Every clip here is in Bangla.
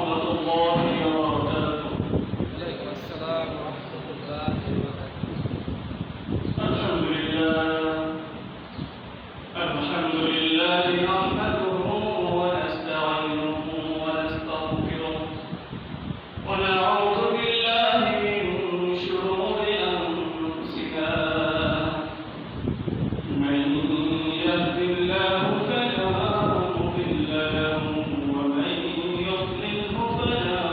ورحمة الله وبركاته. عليكم السلام ورحمة الله وبركاته. الحمد لله نحمده ونستعينه ونستغفره ونعوذ بالله من شرور أنفسنا من يهد الله فلا مضل له ومن يضلله فلا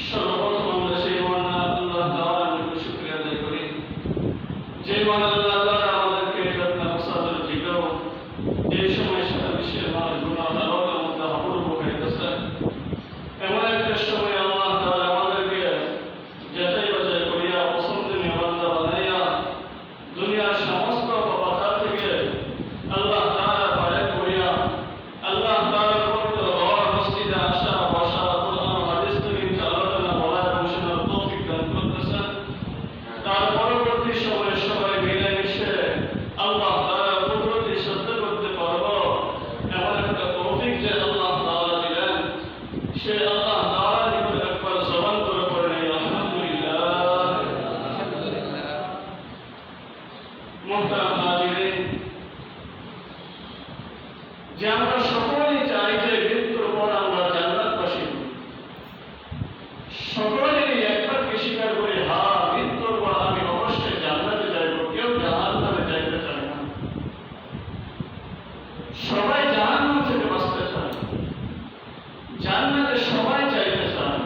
সর্বপ্রথম আমরা সেই মহান আল্লাহ তাআলার নিকট শুকরিয়া আদায় করি, যে মহান আল্লাহ তাআলা আমাদেরকে রত্ন মুসাদের জিগাও যে সময় সারা বিশ্বের মানুষ গুনাহ আলোকের মধ্যে অপূর্ব হয়ে গেছে, এমন একটা সময় আল্লাহ তাআলা আমাদেরকে যাচাই বাছাই করিয়া পছন্দনীয় বান্দা বানাইয়া দুনিয়ার সমস্ত কথা থেকে আল্লাহ তাআলা বাইরে করিয়া আল্লাহ তাআলার পবিত্র ঘর মসজিদে আসা বসা কোরআন হাদিস থেকে আলোচনা বলা এবং শোনার তৌফিক দান করতেছেন। তার পরবর্তী সময়ে সবাই মিলেমিশে আল্লাহ তাআলার কুদরতি সত্য করতে পারবো এমন একটা তৌফিক যে আল্লাহ তাআলা দিলেন, সে আল্লাহ তাআলার নিকট একবার জবান করে পড়ে নেই আলহামদুলিল্লাহ। মুহতারাম হাজিরিন, যে আমরা সকলেই চাই যে মৃত্যুর পর আমরা জান্নাতবাসী হই, সকলেই একবার স্বীকার করি হ্যাঁ মৃত্যুর পর আমি অবশ্যই জান্নাতে যাইব, কেউ জাহান্নামে যাইতে চায় না। সবাই জাহান্নাম থেকে বাঁচতে চায়, জান্নাতে সবাই চাইতে চায়,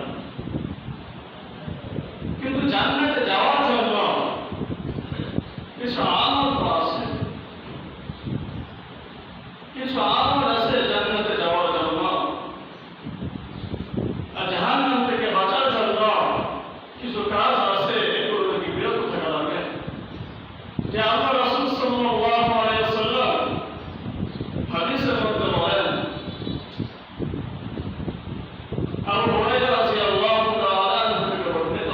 কিন্তু জান্নাতে যাওয়ার জন্য কিছু আমল তো আছে, কিছু আমল আছে জান্নাতে যাওয়ার জন্য, আর জাহান্নাম থেকে বাঁচার জন্য কিছু কাজ আছে, এগুলো থেকে বিরত থাকা লাগে। যে আল্লাহ রাসূল সাল্লাল্লাহু আলাইহি ওয়াসাল্লাম হাদিসের মধ্যে বলেন, আবু হুরায়রা রাদিয়াল্লাহু তাআলা আনহু থেকে বর্ণিত,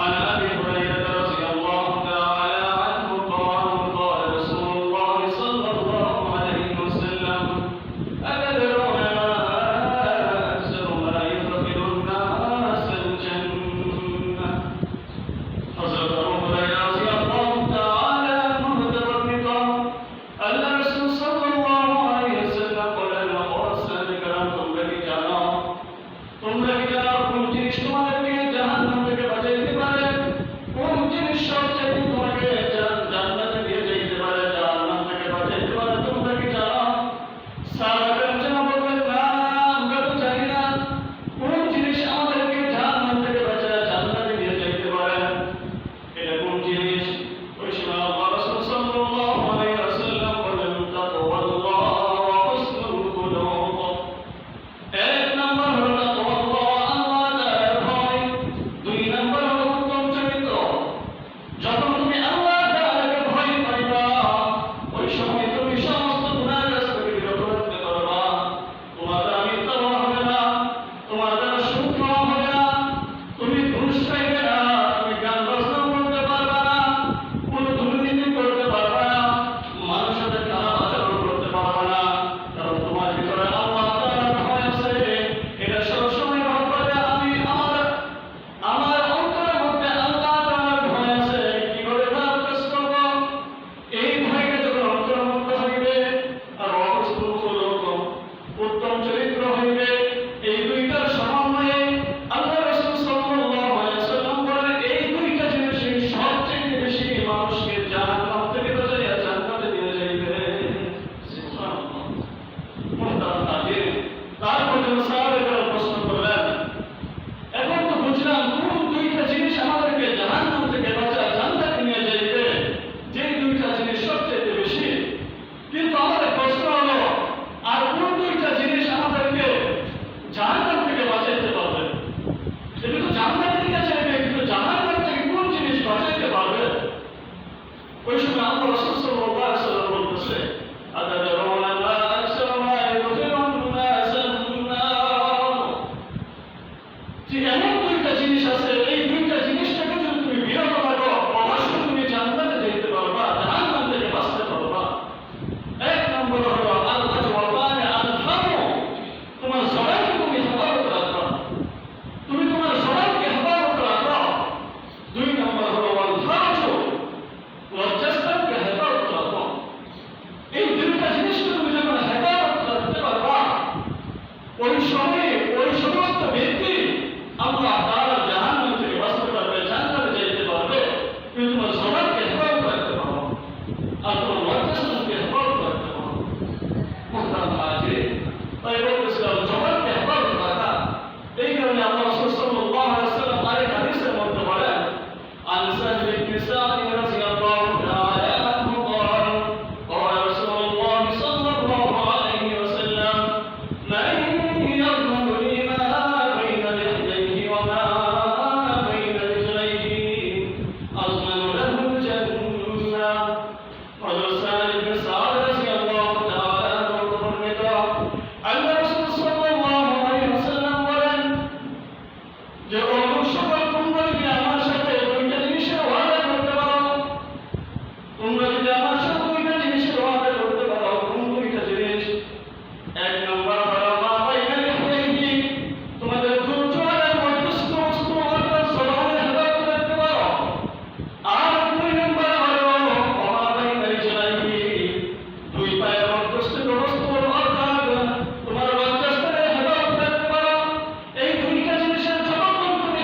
عن أبي هريرة رضي الله تعالى عنه قال قال رسول الله صلى الله عليه وسلم أتدرون ما أكثر ما يدخل الناس الجنة। حضرت أبو هريرة رضي الله تعالى عنه থেকে বর্ণিত, আল্লাহ রাসূল সাল্লাল্লাহু আলাইহি ওয়াসাল্লাম বলেন, ও সাহাবায়ে কেরাম, তোমরা কি জানো কোন জিনিস তোমাদেরকে জাহান্নাম থেকে বাঁচাইতে পারে, কোন জিনিস সবচেয়ে তোমাকে জান্নাতে নিয়ে যাইতে পারে, জাহান্নাম থেকে বাঁচাইতে পারে, তোমরা কি জানো? সাহাবায়ে কেরাম বললেন, না আমরা তো জানি না কোন জিনিস আমাদেরকে জাহান্নাম থেকে বাঁচায় জান্নাতে নিয়ে যাইতে পারে, এটা কোন জিনিস? ওই সময় আল্লাহ রাসূল সাল্লাল্লাহু আলাইহি ওয়াসাল্লাম বললেন, তাকওয়াল্লাহ ওয়া হুসনুল খুলুক। এক নম্বর হলো তাকওয়াল্লাহ, আল্লাহ তাআলার ভয়। দুই নম্বর হলো উত্তম চরিত্র। যখন তুমি আল্লাহ তাআলাকে ভয় পাইবা, ওই সময় তুমি সমস্ত গুনাহ কাজ থেকে বিরত থাকতে পারবা। তোমার দ্বারা মিথ্যা বলা হবে না, তোমার দ্বারা সুদ খাওয়া হবে না, তুমি ঘুষ খাইবে না, তুমি গান বাজনা করতে পারবা না, কোনো দুর্নীতি করতে পারবা না, মানুষের সাথে খারাপ আচরণ করতে পারবা না, কারণ তোমার ভিতরে আল্লাহ তাআলার ভয় আছে। এটা সবসময় ভাববে আমি আমার অন্তরের মধ্যে আল্লাহ তাআলার ভয় আছে, কি করে ভাব কাজ করব? এই ভয়টা যখন অন্তরের মধ্যে হইবে, আর অবস্থান হলো উত্তম চরিত্র হইবে, এই দুইটার সমন্বয়ে আল্লাহ রাসূল সাল্লাল্লাহু আলাইহি ওয়াসাল্লাম বলেন, এই দুইটা জিনিসই সবচেয়ে বেশি মানুষকে জাহান্নাম থেকে বাঁচাইয়া জান্নাতে নিয়ে যাইবে। সুবহানাল্লাহ। মুহতারাম হাজিরিন, তারপর যখন সাহাবায়ে কেরাম প্রশ্ন করলেন, এখন তো বুঝলাম কোন দুইটা জিনিস আমাদেরকে জাহান্নাম থেকে বাঁচায় জান্নাতে নিয়ে যাইবে, যে দুইটা জিনিস সবচেয়ে বেশি, কিন্তু আমাদের প্রশ্ন হলো আর কোন দুইটা জিনিস আমাদেরকে জাহান্নাম থেকে বাঁচাইতে পারবে? এটা তো জান্নাতে নিয়ে যাইবে, কিন্তু জাহান্নাম থেকে কোন জিনিস বাঁচাইতে পারবে? ওই সময় আল্লাহ রাসূল সাল্লাল্লাহু আলাইহি ওয়াসাল্লাম বলতেছে, আতাদরুনা মা আকসারু মা ইউদখিলুন নাস আন-নার। যে এমন দুইটা জিনিস আছে, এই দুইটা জিনিস থেকে যদি তুমি বিরত থাকো, অবশ্যই তুমি জান্নাতে যেতে পারবা, জাহান্নাম থেকে বাঁচতে পারবা। এক নম্বর হলো আল্লাহ ওয়াফানে আল-ফামু, তোমার জবানকে তুমি হেফাজত রাখবা, তুমি তোমার জবানকে হেফাজত রাখবা। দুই নম্বর হলো আল-ফারজু, লজ্জাস্থানকে হেফাজত রাখবা। এই দুইটা জিনিসকে তুমি যখন হেফাজত রাখতে পারবা, ওই সময়ে ওই সমস্ত ব্যক্তি আল্লাহ তাআলা জাহান্নাম থেকে যে অমুক সকল তোমরা যদি আমার সাথে দুইটা জিনিসের ওয়াদা করতে পারো, তোমরা যদি আমার সাথে দুইটা জিনিসের ওয়াদা করতে পারো, কোন দুইটা জিনিস? এক নম্বর হলো মা বাইনা লিহাইহি, তোমাদের দুর্জনের মধ্যস্থ বস্তু অর্থাৎ জবানের হেফাজত করতে পারো। আর দুই নম্বর হলো মা বাইনা রিজলাইহি, দুই পায়ের মধ্যস্থ বস্তু অর্থাৎ তোমার লজ্জাস্থানের হেফাজত করতে পারো। এই দুইটা জিনিসের যতক্ষণ তুমি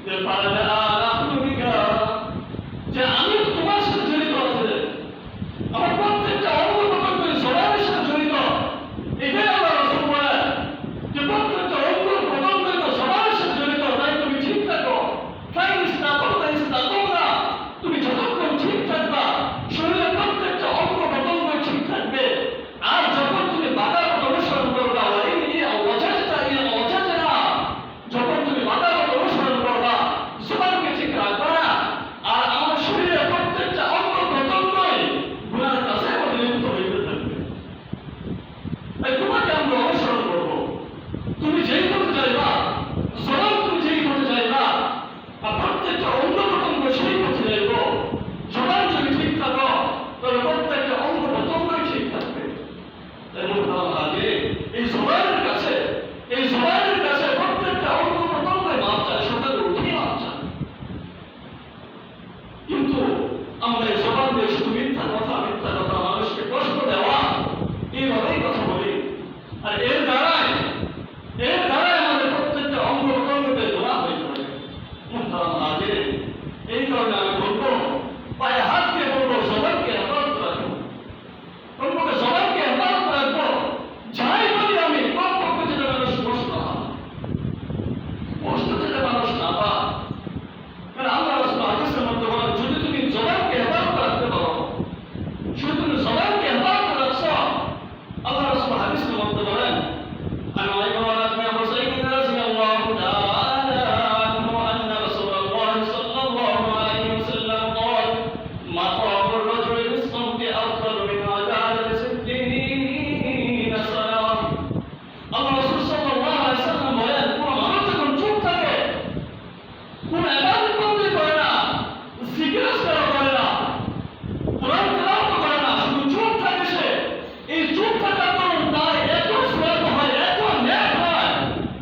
যে ফারাজা আলাহুবিকা, যে আমি তো তোমার সাথে জড়িত আছে, আমার প্রত্যেকটা অঙ্গ প্রত্যঙ্গ জবানের সাথে জড়িত। এটাই আল্লাহ রাসূল বলেন যে প্রত্যেকটা অঙ্গ প্রত্যঙ্গ জবানের সাথে জড়িত। তাই তুমি ঠিক থাকো, তাই ইস্তাকমনা, তুমি যতক্ষণ ঠিক থাকবা শরীরের প্রত্যেকটা অঙ্গ প্রত্যঙ্গ ঠিক থাকবে। আর যখন তুমি বাধা অনুসরণ করবা, যখন তুমি বাধা অনুসরণ করবা, জবানকে ঠিক রাখবা না, আর আমার শরীরের প্রত্যেকটা অঙ্গ প্রত্যঙ্গই গুনাহের কাছে লিপ্ত হইতে থাকবে। তাই তোমাকে আমরা অনুসরণ করবো। তুমি যেই পথে যাইবা, জবান তুমি যেই পথে যাইবা, আর প্রত্যেকটা অঙ্গ প্রত্যঙ্গ সেই পথে যাইব। জবান যদি ঠিক থাকো, তাহলে প্রত্যেকটা অঙ্গ প্রত্যঙ্গই ঠিক থাকবে। তাই মুহতারাম হাজিরিন, এই জবানের কাছে প্রত্যেকটা অঙ্গ প্রত্যঙ্গই মাপ চায়, সকালে উঠেই মাপ চায়। কিন্তু আমরা এই জবান দিয়ে শুধু মিথ্যা কথা মানুষকে কষ্ট দেওয়া, এইভাবেই কথা বলি। আর এর দ্বারাই আমাদের প্রত্যেকটা অঙ্গ প্রত্যঙ্গকে ধরা হয়ে যাবে। মুহতারাম হাজিরিন, এই কারণে আমি বলবো, পায়ে হাত দিয়ে বলবো, জবানকে হেফাজত রাখবো, বলবো জবানকে হেফাজত রাখবো। যাই বলি আমি, কমপক্ষে যেটা মানুষ কষ্ট যেটা মানুষ না পায়। কারণ আল্লাহ রাসূল হাদিসের মধ্যে বলেন, যদি তুমি জবানকে হেফাজত রাখতে পারো, শুধু তুমি জবানকে হেফাজত রাখছো, আল্লাহ রাসূল হাদিসের মধ্যে বলেন, عن عمران بن حسين رضي الله تعالى عنه أن رسول الله صلى الله عليه وسلم قال مقام الرجل بالصمت أفضل من عبادة 60 سنة। আল্লাহ রাসূল সাল্লাল্লাহু আলাইহি ওয়াসাল্লাম বলেন, কোন মানুষ যখন চুপ থাকে, কোন ইবাদত বন্দী করে না, জিকির আজকার করে না, কোরআন তেলাওয়াত করে না, শুধু চুপ থাকে সে, এই চুপ থাকার কারণে তার এত সওয়াব হয়, এত নেক হয়।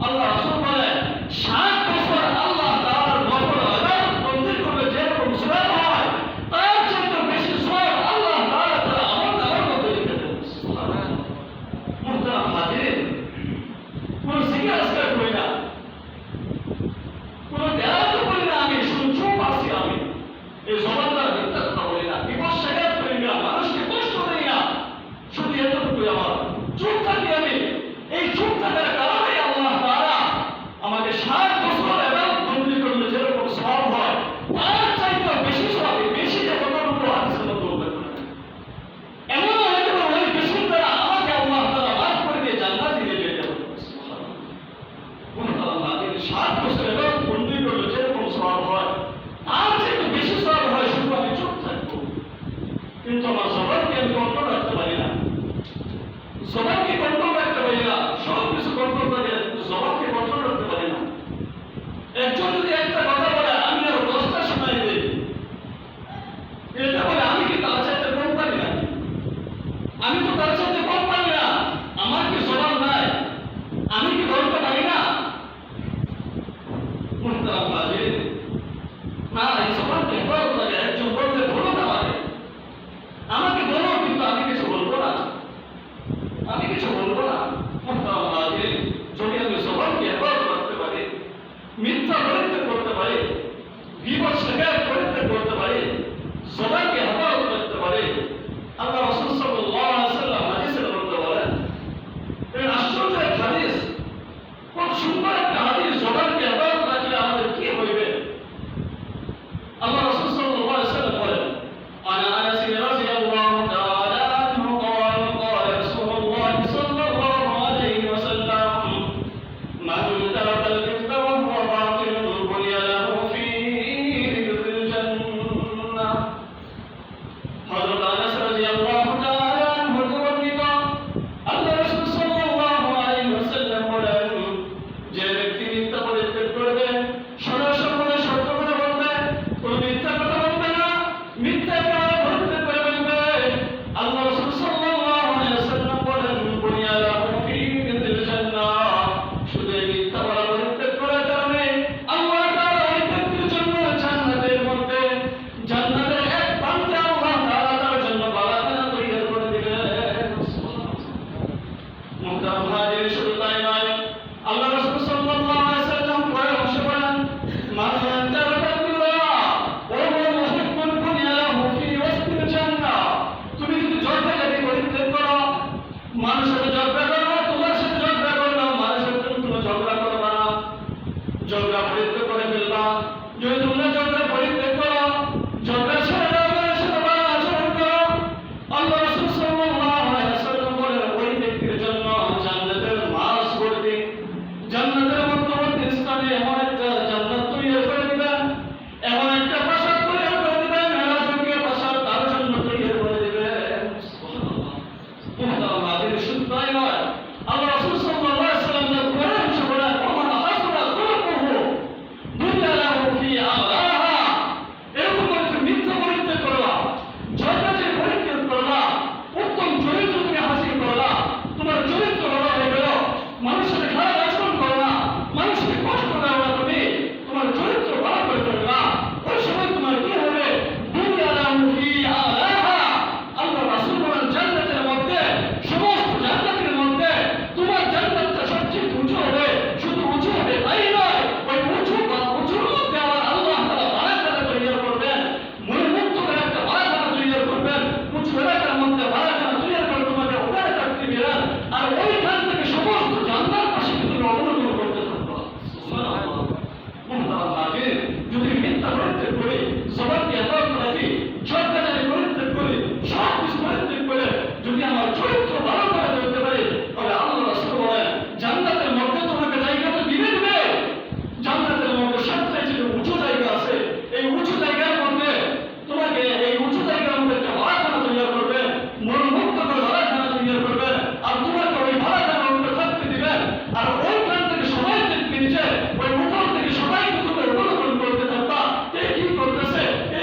আল্লাহ রাসূল বলেন, 60 বছর আল্লাহ তাআলার নফল ইবাদত বন্দী করলে যেরকম সওয়াব হয়, তার চেয়ে বেশি সওয়াব আল্লাহ তাআলা তার আমল মধ্যে লিখে দেন। সুবহানাল্লাহ। মুহতারাম হাজিরিন, কোন জিকির আজকার করি না, কোন তেলাওয়াত করি না, আমি শুধু চুপ আছি। আমি এই জবান দ্বারা মিথ্যা কথা বলি না, বিপদ শেখাত করি না, মানুষকে কষ্ট দেই না, শুধু এতটুকুই আমার চুপ থাকি। আমি এই চুপ থাকার কারণে আল্লাহ তাআলা আমাকে 60 বছর ইবাদত বন্দী করলে যেরকম সওয়াব হয়, তার চাইতে বেশি সওয়াব, বেশি যে কতটুকু হাদিসের মধ্যে উল্লেখ করা হয়। এমন হয়ে গেল ওই বেশি দ্বারা আমাকে আল্লাহ তাআলা মাফ করে দিয়ে জান্নাতে নিয়ে যেতে হবে। সুবহানাল্লাহ। মুহতারাম হাজিরিন, 60 বছর ইবাদত বন্দী করলে যেরকম সওয়াব হয়, তার চাইতে বেশি সওয়াব হয় শুধু আমি চুপ থাকবো। কিন্তু আমার জবানকে আমি কন্ট্রোল রাখতে পারি না, জবানকে কন্ট্রোল রাখতে পারি না, সব কিছু কন্ট্রোল করে জবানকে কন্ট্রোল রাখতে পারি না। একজন যদি একটা কথা বলে, আমি আরো 10টা শোনাই দিই, এটা বলে আমি কি তার চাইতে কম পারি না? আমি তো তার চাইতে কম পারি না, আমার কি জবান নাই? আমি কি বলতে পারি না? মুহতারাম হাজিরিন, না, এই জবানকে হেফাজত লাগে। একজন বলতে বলো না আমাকে বলো, কিন্তু আমি কিছু বলবো না, আমি কিছু বলবো না। মুহতারাম হাজিরিন, যদি আমি জবানকে হেফাজত রাখতে পারি, মিথ্যা পরিত্যাগ করতে পারি, বিপদ শেখাত পরিত্যাগ করতে পারি, জবানকে হেফাজত করতে পারি, আল্লাহ রাসূল সাল্লাল্লাহু আলাইহি ওয়াসাল্লাম হাদিসের মধ্যে বলেন, এই আশ্চর্য এক হাদিস, কত সুন্দর একটা হাদিস, জবানকে হেফাজত রাখলে আমাদের কি হইবে। আল্লাহ রাসূল সাল্লাল্লাহু আলাইহি যদি তোমরা ঝগড়া পরিত্যাগ করো, ঝগড়া ছেড়ে দাও, মানুষের সাথে ভালো আচরণ করো, আল্লাহ রাসূল সাল্লাল্লাহু আলাইহি ওয়াসাল্লাম বলেন ওই ব্যক্তির জন্য জান্নাতের মাস করবে, জান্নাতের মধ্যবর্তী স্থানে এমন একটা জান্নাত তৈরি করে দিবেন, এমন একটা প্রাসাদ তৈরি করে দিবেন, রাজকীয় প্রাসাদ তার জন্য তৈরি করে দিবেন। সুবহানাল্লাহ। মুহতারাম হাজির, শুধু তাই নয়, আল্লাহ রাসূল সাল্লাল্লাহু আলাইহি ওয়াসাল্লাম কোরআন বলেন ওমান হাসনা খুলুকুহু দুনিয়া লাহু ফি আলাহা। এরকম একটা মিথ্যা পরিত্যাগ করলা, ঝগড়াঝাটি পরিত্যাগ করলা, উত্তম চরিত্র তুমি হাসিল করলা, তোমার চরিত্র ভালো হয়ে গেল, মানুষের খারাপ আচরণ করলা, মানুষকে কষ্ট দাও না, তুমি তোমার চরিত্র ভালো করে ফেললা, ওই সময় তোমার কি হবে? দুনিয়া লাহু ফি আলাহা। আল্লাহ রাসূল বলেন জান্নাতের মধ্যে, সমস্ত জান্নাতের মধ্যে তোমার জান্নাতটা সবচেয়ে উঁচু হবে। শুধু উঁচু হবে তাই নয়, ওই উঁচুর মধ্যে আবার আল্লাহ তাআলা বারাকাত তৈরি করবেন, মনোমুগ্ধ করে একটা বারাকাত তৈরি করবেন, উঁচু এলাকার মধ্যে বারাকাত তৈরি করে তোমাকে ওখানে থাকতে দিবেন, আর ওইখান থেকে সমস্ত জান্নাতবাসীকে তুমি অবলোকন করতে থাকবা। সুবহানাল্লাহ। মুহতারাম হাজির, যদি মিথ্যা পরিত্যাগ করি, সবাইকে এতক রাখি, ঝগড়াঝাটি পরিত্যাগ করি, সব কিছু পরিত্যাগ করে যদি আমার চরিত্র ভালো করে ফেলতে পারি, তবে আল্লাহ রাসূল বলেন জান্নাতের মধ্যে তোমাকে জায়গা তো দিবে দিবে। জান্নাতের মধ্যে সবচেয়ে যে উঁচু জায়গা আছে, এই উঁচু জায়গার মধ্যে তোমাকে, এই উঁচু জায়গার মধ্যে একটা বারাখানা তৈরি করবে, মনোমুগ্ধ করে বারাখানা তৈরি করবে, আর তোমাকে ওই বারাখানার মধ্যে থাকতে দিবেন, আর ওইখান থেকে সবাই দেখবে যে ওই উপর থেকে সবাইকে তুমি অবলোকন করতে থাকবা, কে কি করতেছে, কে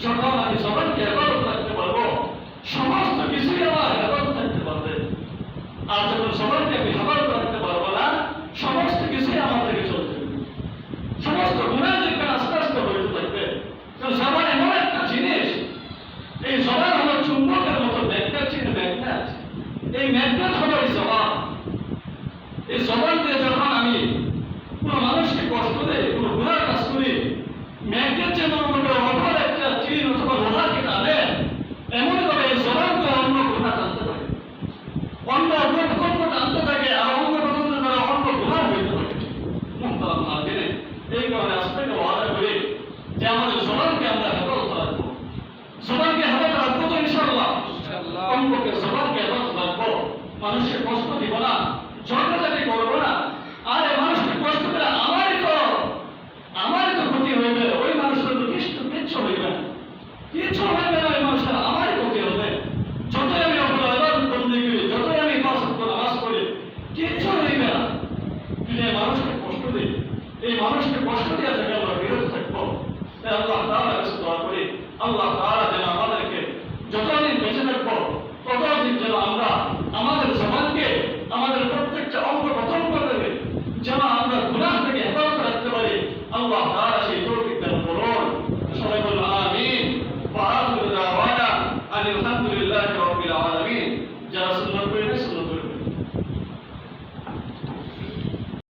যখন আমি জবানকে হেফাজত রাখতে পারবো, সমস্ত কিছুই আমার হেফাজত থাকতে পারবে। আর যখন জবানকে আমি হেফাজত রাখতে পারবো না, সমস্ত কিছুই আমার থেকে চলতে থাকবে, সমস্ত গুনাহ দেখবেন আস্তে আস্তে হইতে থাকবে। কারণ জবান এমন একটা জিনিস, এই জবান হলো চুম্বকের মতো ম্যাগনেট। এই ম্যাগনেট হলো এই জবান। এই জবান দিয়ে যখন আমি কোনো মানুষকে কষ্ট দেই, কোনো গুনার কাজ করি, ম্যাগনেট যেমন আমাকে অপর একটা চিন অথবা লোহাকে টানে, এমনভাবে এই জবানকে অন্য গুণা টানতে থাকে, অন্য প্রকল্প টানতে থাকে, আর অন্য প্রকল্প দ্বারা অন্য গুণা হইতে থাকে। এই কারণে আজকে ওয়াদা করি যে আমাদের জবানকে আমরা হেফাজত রাখবো, জবানকে হেফাজত রাখবো তো ইনশাআল্লাহ। কমপক্ষে জবানকে হেফাজত রাখবো, মানুষের কষ্ট দিব না, ঝগড়া